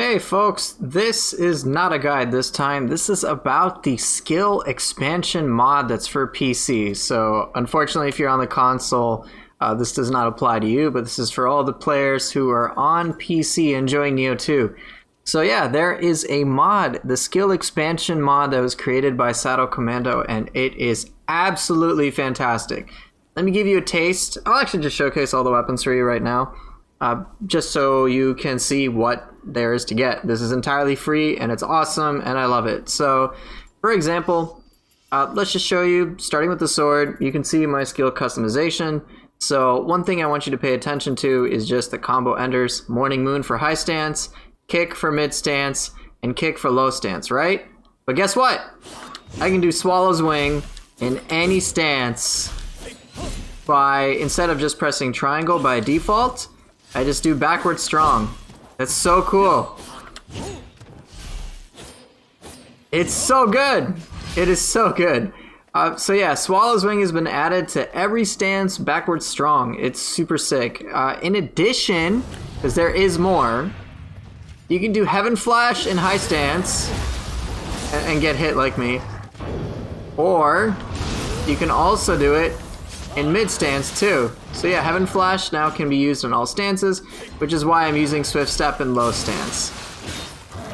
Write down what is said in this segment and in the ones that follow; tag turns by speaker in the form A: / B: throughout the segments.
A: Okay, folks, this is not a guide this time. This is about the skill expansion mod that's for PC. So, unfortunately, if you're on the console, this does not apply to you, but this is for all the players who are on PC enjoying Nioh 2. So yeah, there is a mod, the skill expansion mod that was created by sadocommando, and it is absolutely fantastic. Let me give you a taste. I'll actually just showcase all the weapons for you right now, just so you can see what there is to get. This is entirely free, and it's awesome, and I love it. So, for example, let's just show you, starting with the sword, you can see my skill customization. So one thing I want you to pay attention to is just the combo enders: Morning Moon for high stance, kick for mid stance, and kick for low stance, right? But guess what? I can do Swallow's Wing in any stance by, instead of just pressing triangle by default, I just do backward strong. That's so cool. It's so good. It is so good. So yeah, Swallow's Wing has been added to every stance backward strong. It's super sick. In addition, because there is more, you can do Heaven Flash in high stance and get hit like me. Or you can also do it in mid stance too. So yeah, Heaven Flash now can be used in all stances, which is why I'm using Swift Step in low stance.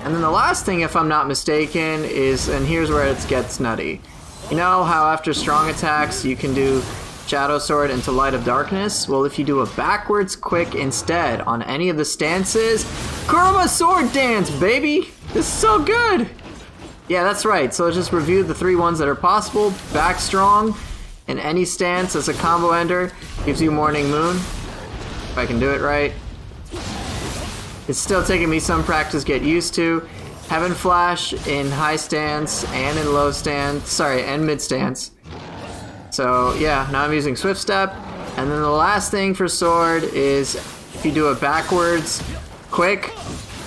A: And then the last thing, if I'm not mistaken, is, and here's where it gets nutty. You know how after strong attacks you can do Shadow Sword into Light of Darkness? Well, if you do a backwards quick instead on any of the stances, Kurama Sword Dance, baby! This is so good! Yeah, that's right. So just review the 3 ones that are possible. Back strong in any stance as a combo ender gives you Morning Moon. If I can do it right. It's still taking me some practice to get used to. Heaven Flash in high stance and in low stance, and mid stance. So yeah, now I'm using Swift Step. And then the last thing for sword is if you do it backwards quick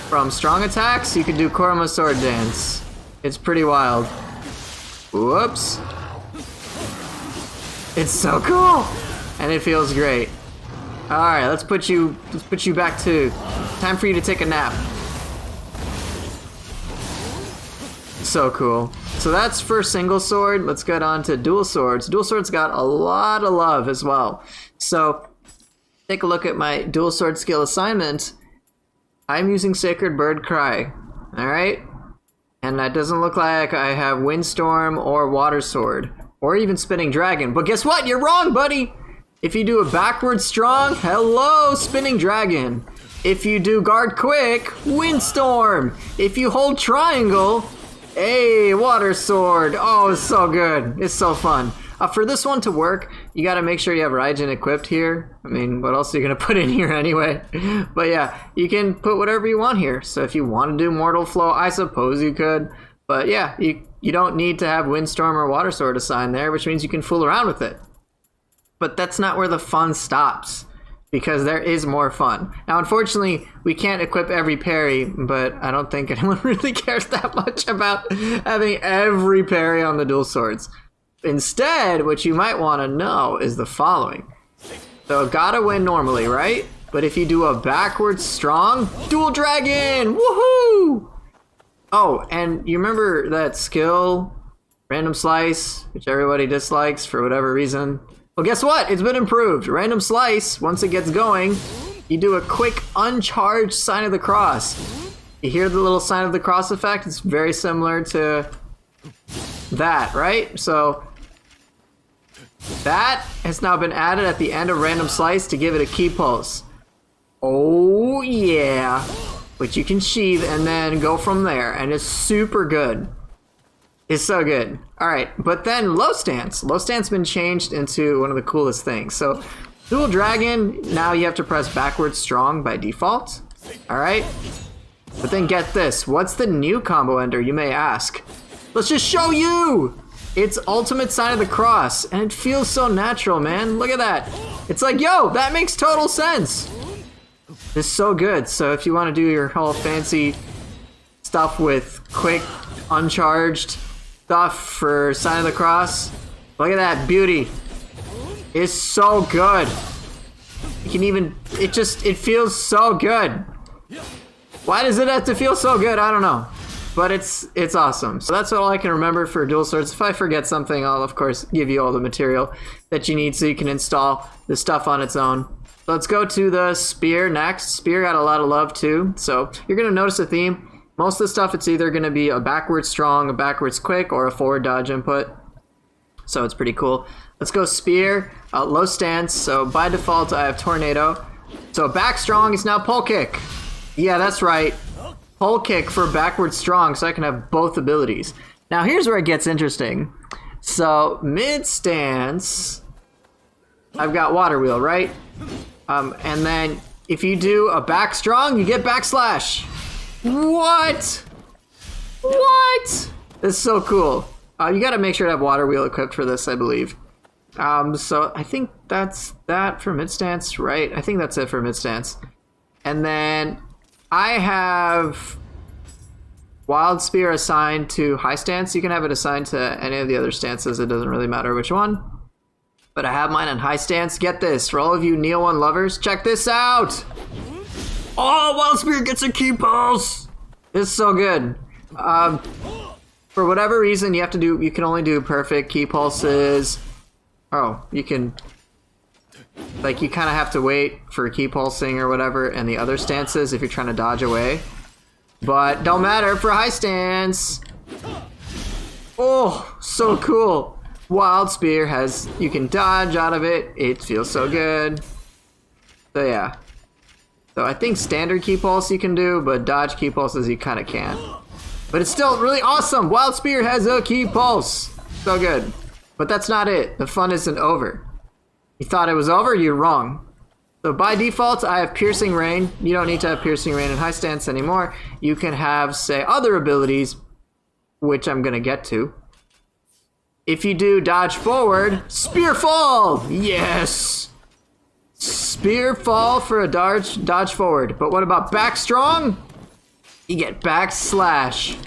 A: from strong attacks, you can do Kurama Sword Dance. It's pretty wild. Whoops. It's so cool! And it feels great. Alright, let's put you back to time for you to take a nap. So cool. So that's for single sword. Let's get on to dual swords. Dual swords got a lot of love as well. So take a look at my dual sword skill assignment. I'm using Sacred Bird Cry. Alright? And that doesn't look like I have Windstorm or Water Sword. Or even Spinning Dragon. But guess what? You're wrong, buddy! If you do a backward strong, hello, Spinning Dragon. If you do guard quick, Windstorm. If you hold triangle, hey, Water Sword. Oh, it's so good. It's so fun. For this one to work, you gotta make sure you have Raijin equipped here. I mean, what else are you gonna put in here anyway? But yeah, you can put whatever you want here. So if you want to do Mortal Flow, I suppose you could. But yeah, you don't need to have Windstorm or Water Sword assigned there, which means you can fool around with it. But that's not where the fun stops, because there is more fun. Now, unfortunately, we can't equip every parry, but I don't think anyone really cares that much about having every parry on the dual swords. Instead, what you might want to know is the following. So, gotta win normally, right? But if you do a backwards strong, Dual Dragon! Woohoo! Oh, and you remember that skill, Random Slice, which everybody dislikes for whatever reason? Well, guess what? It's been improved. Random Slice, once it gets going, you do a quick uncharged Sign of the Cross. You hear the little Sign of the Cross effect? It's very similar to that, right? So that has now been added at the end of Random Slice to give it a key pulse. Oh yeah. Which you can sheathe and then go from there, and it's super good. It's so good. Alright, but then low stance. Low stance has been changed into one of the coolest things. So, Dual Dragon, now you have to press backwards strong by default. Alright? But then get this. What's the new combo ender, you may ask? Let's just show you! It's Ultimate Sign of the Cross, and it feels so natural, man. Look at that. It's like, yo, that makes total sense. It's so good. So if you want to do your whole fancy stuff with quick, uncharged stuff for Sign of the Cross, look at that beauty. It's so good. You can even, it feels so good. Why does it have to feel so good? I don't know. But it's awesome. So that's all I can remember for dual swords. If I forget something, I'll of course give you all the material that you need so you can install the stuff on its own. Let's go to the spear next. Spear got a lot of love too. So you're going to notice a theme. Most of the stuff, it's either going to be a backwards strong, a backwards quick, or a forward dodge input. So it's pretty cool. Let's go spear, low stance. So by default, I have tornado. So back strong is now pole kick. Yeah, that's right. Pole kick for backward strong, so I can have both abilities. Now here's where it gets interesting. So mid stance, I've got water wheel, right? And then if you do a back strong, you get backslash. What? What? That's so cool. You got to make sure to have water wheel equipped for this, I believe. So I think that's that for mid stance, right? I think that's it for mid stance. And then I have Wild Spear assigned to high stance. You can have it assigned to any of the other stances. It doesn't really matter which one. But I have mine on high stance. Get this, for all of you Nioh 1 lovers, check this out! Oh, Wild Spear gets a key pulse! It's so good. For whatever reason, you can only do perfect key pulses. Oh, you can... Like, you kind of have to wait for key pulsing or whatever and the other stances if you're trying to dodge away. But don't matter for high stance. Oh, so cool. Wild Spear has, you can dodge out of it. It feels so good. So yeah. So I think standard key pulse you can do, but dodge key pulses you kind of can't. But it's still really awesome. Wild Spear has a key pulse. So good. But that's not it. The fun isn't over. You thought it was over? You're wrong. So by default, I have Piercing Rain. You don't need to have Piercing Rain in high stance anymore. You can have, say, other abilities, which I'm going to get to. If you do dodge forward, Spear Fall! Yes! Spear Fall for a dodge forward. But what about back strong? You get backslash.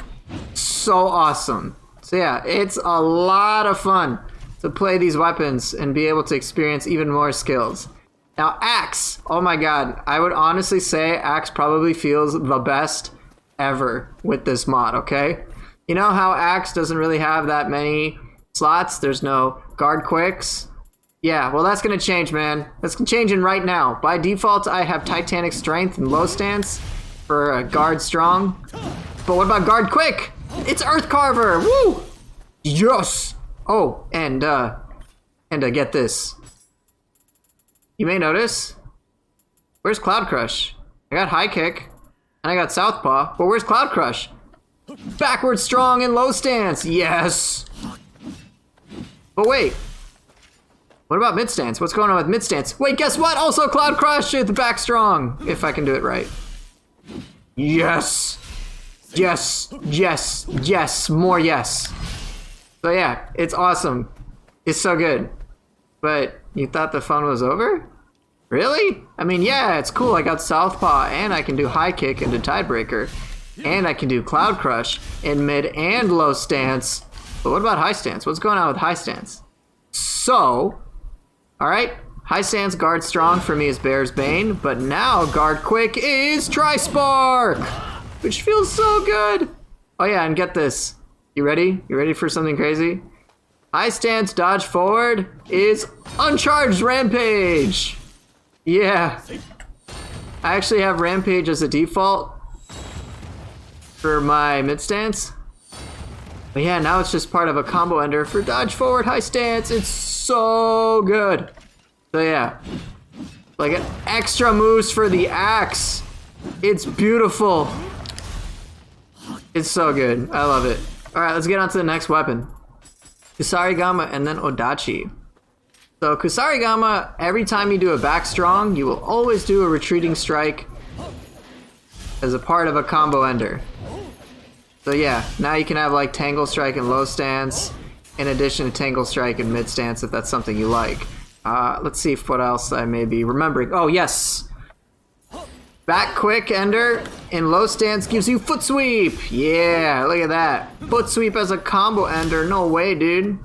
A: So awesome. So yeah, it's a lot of fun to play these weapons and be able to experience even more skills. Now, Axe. Oh my god. I would honestly say Axe probably feels the best ever with this mod, okay? You know how Axe doesn't really have that many slots? There's no guard quicks? Yeah, well that's gonna change, man. That's changing right now. By default, I have Titanic Strength and low stance for guard strong. But what about guard quick? It's Earth Carver! Woo! Yes! Oh, and get this. You may notice, where's Cloud Crush? I got High Kick, and I got Southpaw, but where's Cloud Crush? Backward strong and low stance, yes! But wait, what about mid stance? What's going on with mid stance? Wait, guess what? Also Cloud Crush with back strong, if I can do it right. Yes! Yes, yes, yes, more yes. So yeah, it's awesome. It's so good. But you thought the fun was over? Really? I mean, yeah, it's cool. I got Southpaw, and I can do High Kick into Tidebreaker, and I can do Cloud Crush in mid and low stance. But what about high stance? What's going on with high stance? So, alright, high stance guard strong for me is Bear's Bane, but now guard quick is Tri-Spark, which feels so good. Oh yeah, and get this. You ready? You ready for something crazy? High stance dodge forward is Uncharged Rampage. Yeah. I actually have Rampage as a default for my mid stance. But yeah, now it's just part of a combo ender for dodge forward high stance. It's so good. So yeah. Like extra moves for the axe. It's beautiful. It's so good. I love it. Alright, let's get on to the next weapon. Kusarigama and then Odachi. So Kusarigama, every time you do a back strong, you will always do a retreating strike as a part of a combo ender. So yeah, now you can have like Tangle Strike and low stance, in addition to Tangle Strike and mid stance if that's something you like. Let's see what else I may be remembering. Oh yes! Back quick ender in low stance gives you foot sweep. Yeah, look at that. Foot sweep as a combo ender. No way, dude.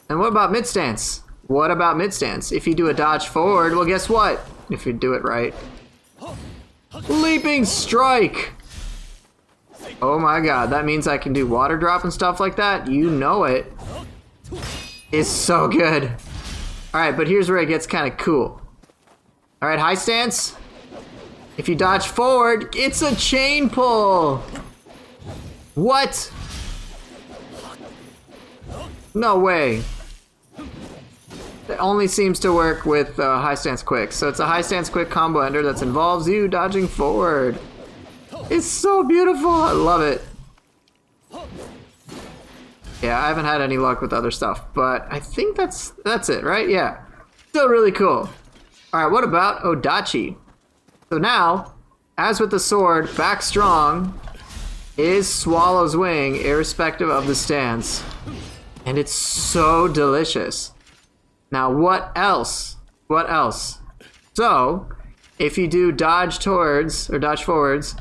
A: And what about mid stance? What about mid stance? If you do a dodge forward, well guess what? If you do it right. Leaping strike! Oh my god, that means I can do water drop and stuff like that. You know it. It's so good. Alright, but here's where it gets kind of cool. Alright, high stance. If you dodge forward, it's a chain pull! What? No way. It only seems to work with high stance quick. So it's a high stance quick combo ender that involves you dodging forward. It's so beautiful. I love it. Yeah, I haven't had any luck with other stuff, but I think that's it, right? Yeah. Still really cool. All right, what about Odachi? So now, as with the sword, back strong is Swallow's Wing, irrespective of the stance. And it's so delicious. Now, what else? What else? So, if you do dodge towards, or dodge forwards,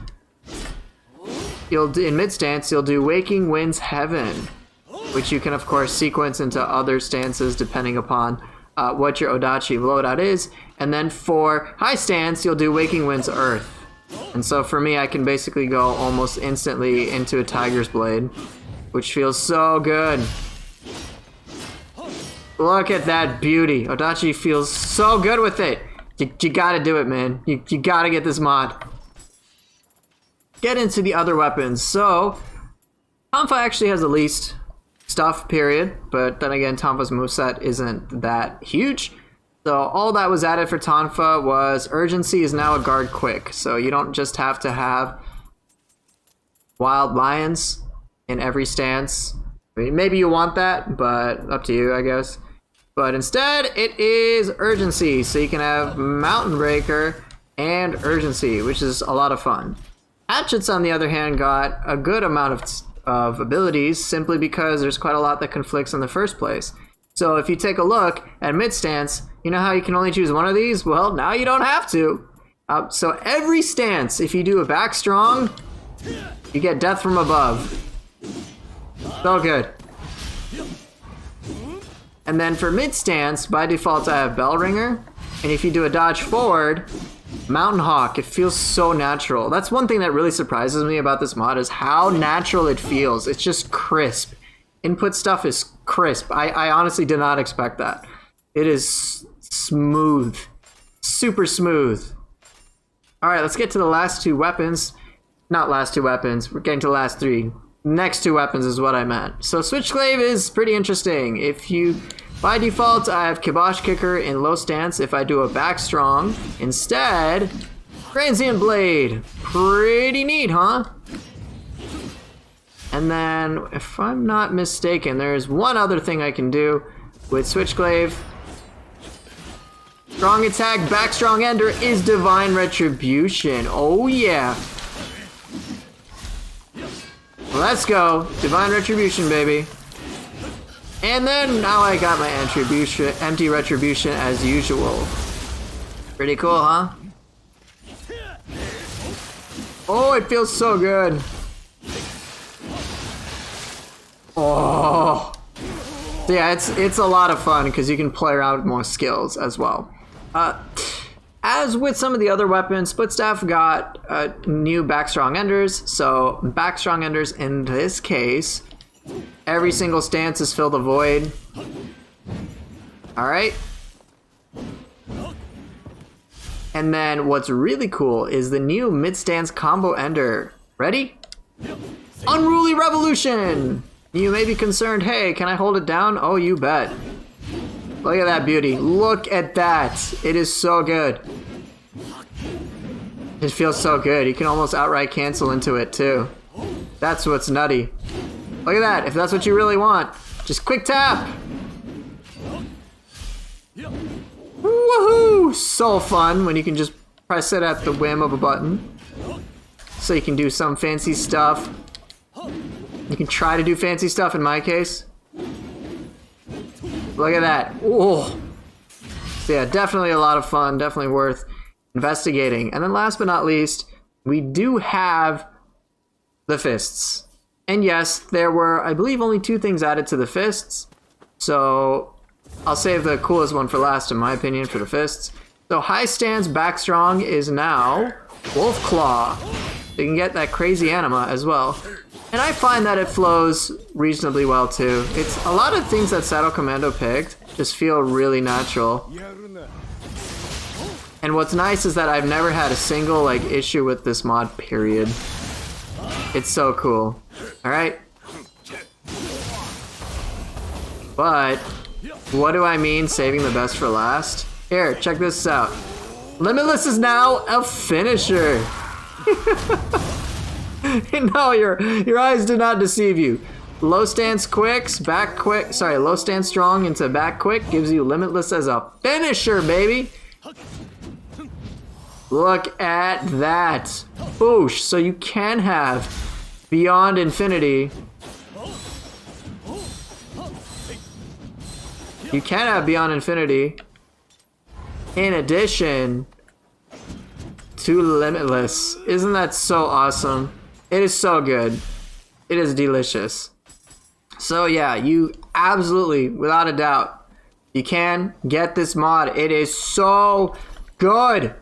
A: in mid stance, you'll do Waking Wind's Heaven, which you can, of course, sequence into other stances depending upon what your Odachi loadout is. And then for high stance, you'll do Waking Wind's Earth. And so for me, I can basically go almost instantly into a Tiger's Blade, which feels so good. Look at that beauty. Odachi feels so good with it. You gotta do it, man. You gotta get this mod. Get into the other weapons. So, Tonfa actually has the least stuff, period. But then again, Tonfa's moveset isn't that huge. So all that was added for Tonfa was Urgency is now a guard quick. So you don't just have to have Wild Lions in every stance. I mean, maybe you want that, but up to you, I guess. But instead, it is Urgency. So you can have Mountain Breaker and Urgency, which is a lot of fun. Hatchets, on the other hand, got a good amount of abilities simply because there's quite a lot that conflicts in the first place. So if you take a look at mid stance, you know how you can only choose one of these? Well, now you don't have to. So every stance, if you do a back strong, you get Death from Above. So good. And then for mid stance, by default I have Bell Ringer. And if you do a dodge forward, Mountain Hawk, it feels so natural. That's one thing that really surprises me about this mod is how natural it feels. It's just crisp. Input stuff is crisp. I honestly did not expect that. It is smooth. Super smooth. Alright, let's get to the last two weapons. Not last two weapons, we're getting to the last three. Next two weapons is what I meant. So Switchglaive is pretty interesting. If you, by default, I have Kibosh Kicker in low stance. If I do a back strong, instead, Transient Blade. Pretty neat, huh? And then, if I'm not mistaken, there's one other thing I can do with Switchglaive. Strong attack, back strong ender is Divine Retribution. Oh yeah. Let's go. Divine Retribution, baby. And then now I got my empty retribution as usual. Pretty cool, huh? Oh, it feels so good. Oh. So yeah, it's a lot of fun because you can play around with more skills as well. As with some of the other weapons, Splitstaff got new back strong enders. So back strong enders in this case, every single stance is Fill the Void. Alright. And then what's really cool is the new mid-stance combo ender. Ready? Unruly Revolution! You may be concerned, hey, can I hold it down? Oh, you bet. Look at that beauty. Look at that. It is so good. It feels so good. You can almost outright cancel into it too. That's what's nutty. Look at that. If that's what you really want, just quick tap. Woohoo! So fun when you can just press it at the whim of a button. So you can do some fancy stuff. You can try to do fancy stuff in my case. Look at that. Oh. So yeah, definitely a lot of fun. Definitely worth investigating. And then last but not least, we do have the fists. And yes, there were, I believe, only two things added to the fists. So I'll save the coolest one for last, in my opinion, for the fists. So high stance back strong is now Wolf Claw. You can get that crazy anima as well. And I find that it flows reasonably well too. It's a lot of things that sadocommando picked just feel really natural. And what's nice is that I've never had a single like issue with this mod, period. It's so cool. Alright. But what do I mean saving the best for last? Here, check this out. Limitless is now a finisher. No, your eyes do not deceive you. Low stance quicks, back quick, sorry, low stance strong into back quick gives you Limitless as a finisher, baby. Look at that. Boosh. So you can have Beyond Infinity. You can have Beyond Infinity in addition to Limitless. Isn't that so awesome? It is so good. It is delicious. So yeah, you absolutely, without a doubt, you can get this mod. It is so good.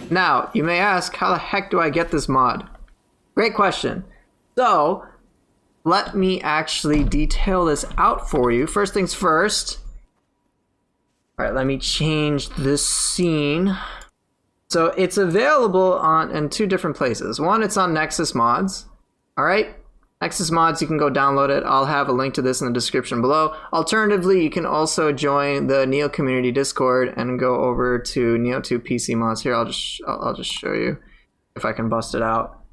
A: Now, you may ask, how the heck do I get this mod? Great question. So, let me actually detail this out for you. First things first. All right, let me change this scene. So it's available in two different places. One, it's on Nexus Mods. All right, Nexus Mods, you can go download it. I'll have a link to this in the description below. Alternatively, you can also join the Nioh community Discord and go over to Nioh 2 PC Mods. Here, I'll just show you if I can bust it out.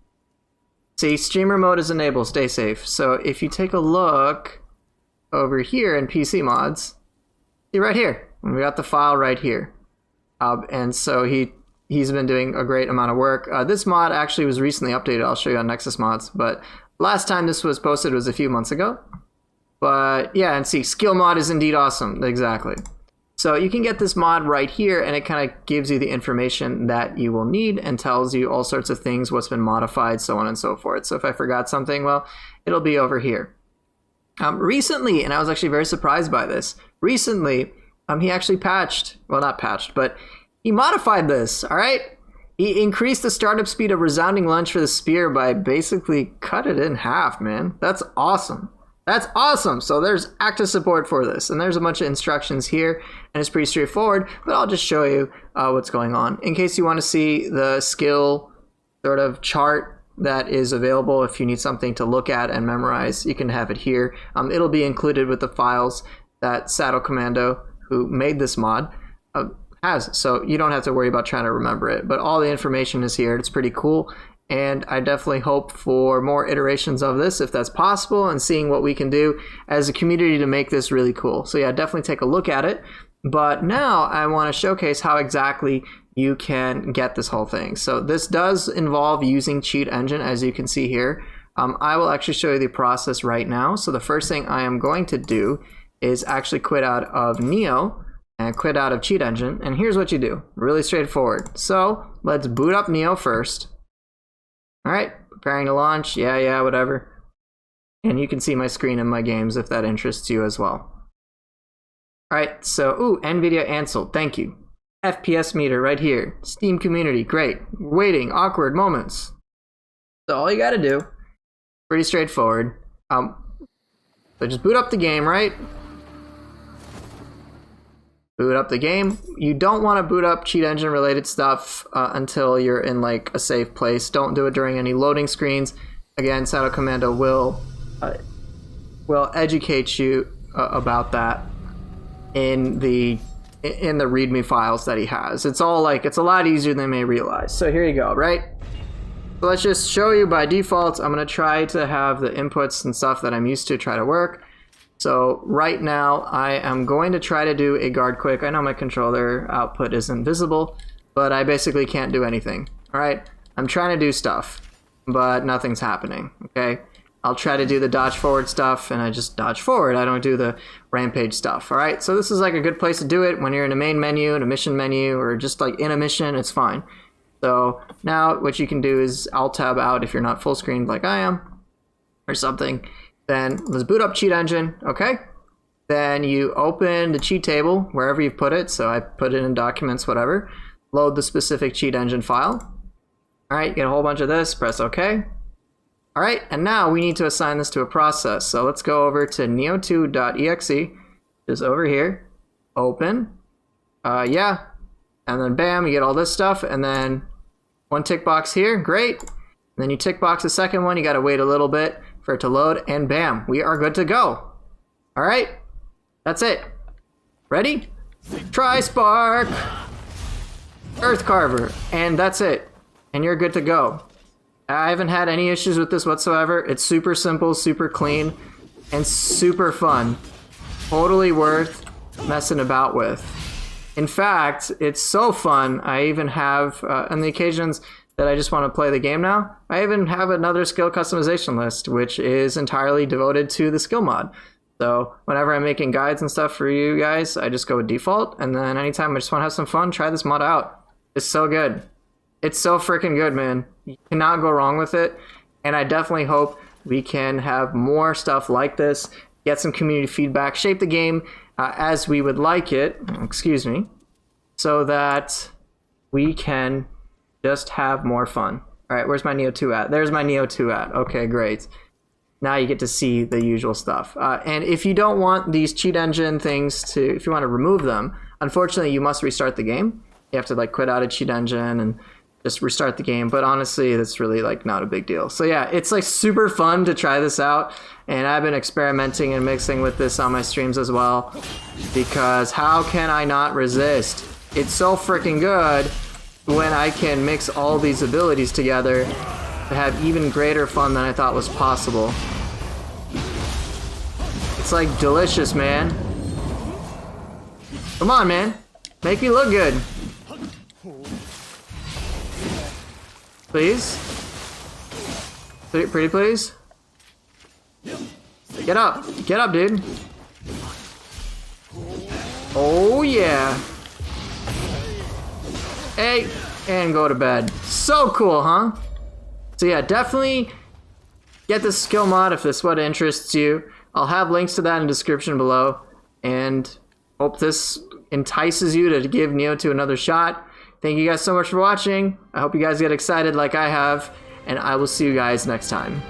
A: See, streamer mode is enabled. Stay safe. So if you take a look over here in PC Mods, see right here, we got the file right here, and so he's been doing a great amount of work. This mod actually was recently updated. I'll show you on Nexus Mods, but last time this was posted was a few months ago. But yeah, and see, skill mod is indeed awesome. Exactly. So you can get this mod right here, and it kind of gives you the information that you will need and tells you all sorts of things, what's been modified, so on and so forth. So if I forgot something, well, it'll be over here. Recently, and I was actually very surprised by this, recently he actually patched, well, not patched, but he modified this, all right? He increased the startup speed of Resounding Lunge for the spear by basically cut it in half, man. That's awesome. That's awesome. So there's active support for this, and there's a bunch of instructions here, and it's pretty straightforward, but I'll just show you what's going on. In case you want to see the skill sort of chart that is available, if you need something to look at and memorize, you can have it here. It'll be included with the files that sadocommando, who made this mod, has, so you don't have to worry about trying to remember it, but all the information is here. It's pretty cool, and I definitely hope for more iterations of this if that's possible, and seeing what we can do as a community to make this really cool. So yeah, definitely take a look at it. But now I want to showcase how exactly you can get this whole thing. So this does involve using Cheat Engine, as you can see here. I will actually show you the process right now. So the first thing I am going to do is actually quit out of Nioh and quit out of Cheat Engine, and here's what you do. Really straightforward. So let's boot up Nioh first. All right, preparing to launch. Yeah, whatever. And you can see my screen in my games if that interests you as well. All right, so NVIDIA Ansel, thank you. FPS meter right here. Steam community, great. Waiting, awkward moments. So all you got to do, pretty straightforward. So just boot up the game, right? Boot up the game. You don't want to boot up Cheat Engine related stuff until you're in like a safe place. Don't do it during any loading screens. Again, sadocommando will educate you about that in the README files that he has. It's a lot easier than you may realize. So here you go, right? So let's just show you by default. I'm going to try to have the inputs and stuff that I'm used to try to work. So right now I am going to try to do a guard quick. I know my controller output isn't visible, but I basically can't do anything. All right, I'm trying to do stuff, but nothing's happening. Okay, I'll try to do the dodge forward stuff, and I just dodge forward. I don't do the rampage stuff. All right, so this is like a good place to do it when you're in a main menu, in a mission menu, or just like in a mission. It's fine. So now what you can do is Alt Tab out if you're not full screen like I am, or something. Then let's boot up Cheat Engine, okay? Then you open the cheat table wherever you've put it. So I put it in documents, whatever. Load the specific Cheat Engine file. All right, you get a whole bunch of this, press OK. All right, and now we need to assign this to a process. So let's go over to nioh2.exe, just over here, open, yeah, and then bam, you get all this stuff, and then one tick box here, great. And then you tick box the second one, you gotta wait a little bit for it to load, and bam, we are good to go. All right, that's it. Ready? Try Spark, Earth Carver, and that's it. And you're good to go. I haven't had any issues with this whatsoever. It's super simple, super clean, and super fun. Totally worth messing about with. In fact, it's so fun, I even have, on the occasions that I just want to play the game now, I even have another skill customization list, which is entirely devoted to the skill mod. So whenever I'm making guides and stuff for you guys, I just go with default, and then anytime I just want to have some fun, try this mod out. It's so good. It's so freaking good, man. You cannot go wrong with it, and I definitely hope we can have more stuff like this, get some community feedback, shape the game as we would like it, excuse me, so that we can just have more fun. All right, where's my Nioh 2 at? There's my Nioh 2 at. Okay, great. Now you get to see the usual stuff. And if you don't want these cheat engine things to, if you want to remove them, unfortunately you must restart the game. You have to like quit out of cheat engine and just restart the game. But honestly, that's really like not a big deal. So yeah, it's like super fun to try this out. And I've been experimenting and mixing with this on my streams as well, because how can I not resist? It's so freaking good when I can mix all these abilities together to have even greater fun than I thought was possible. It's like delicious, man. Come on, man. Make me look good. Please? Pretty please? Get up. Get up, dude. Oh, yeah. Hey, and go to bed. So cool, huh? So yeah, definitely get this skill mod if this is what interests you. I'll have links to that in the description below, and hope this entices you to give Nioh 2 another shot. Thank you guys so much for watching. I hope you guys get excited like I have, and I will see you guys next time.